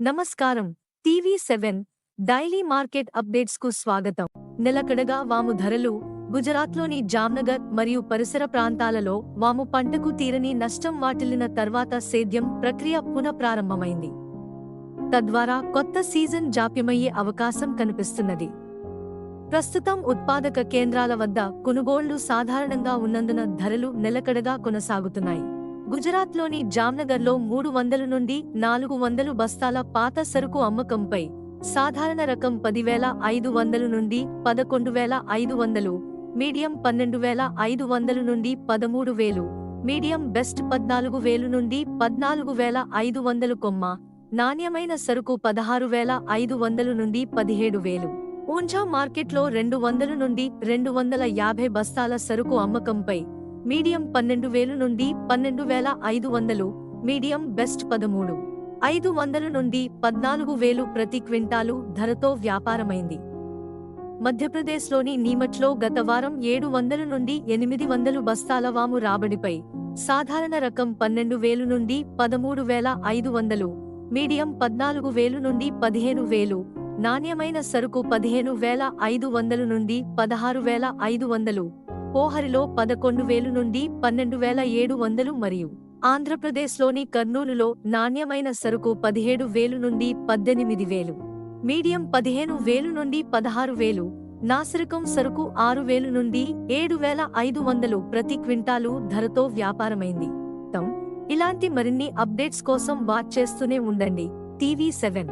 నమస్కారం. టీవీ7 daily market updates కు స్వాగతం. నిలకడగా వాము ధరలు. గుజరాత్లోని జామ్నగర్ మరియు పరిసర ప్రాంతాలలో వాము పంటకు తీరని నష్టం వాటిల్లిన తర్వాత సేద్యం ప్రక్రియ పునఃప్రారంభమైంది. తద్వారా కొత్త సీజన్ జాప్యమయ్యే అవకాశం కనిపిస్తున్నది. ప్రస్తుతం ఉత్పాదక కేంద్రాల వద్ద కొనుగోళ్లు సాధారణంగా ఉన్నందున ధరలు నిలకడగా కొనసాగుతున్నాయి. గుజరాత్లోని జామ్నగర్లో 300 నుండి 400 బస్తాల పాత సరుకు అమ్మకంపై సాధారణ రకం 10,500 నుండి 11,500, మీడియం 12,500 నుండి 13,000, మీడియం బెస్ట్ 14,000 నుండి 14,500 కొమ్మ, నాణ్యమైన సరుకు 16,500 నుండి 17,000. ఊంఝా మార్కెట్లో 200 నుండి 250 బస్తాల సరుకు అమ్మకంపై మీడియం 12,000 నుండి 12,500, మీడియం బెస్ట్ 13,500 నుండి 14,000 ప్రతి క్వింటాలు ధరతో వ్యాపారమైంది. మధ్యప్రదేశ్లోని నీమచ్లో గత వారం 700 నుండి 800 బస్తాల వాము రాబడిపై సాధారణ రకం 12,000 నుండి 13,500, మీడియం 14,000 నుండి 15,000, నాణ్యమైన సరుకు 15,500 నుండి 16,500, పోహరిలో 11,000 నుండి 12,700 మరియు ఆంధ్రప్రదేశ్లోని కర్నూలులో నాణ్యమైన సరుకు 17,000 నుండి 18,000, మీడియం 15,000 నుండి 16,000, నాసిరకం సరుకు 6,000 నుండి 7,500 ప్రతి క్వింటాలు ధరతో వ్యాపారమైంది. ఇలాంటి మరిన్ని అప్డేట్స్ కోసం వాచ్ చేస్తూనే ఉండండి టీవీ7.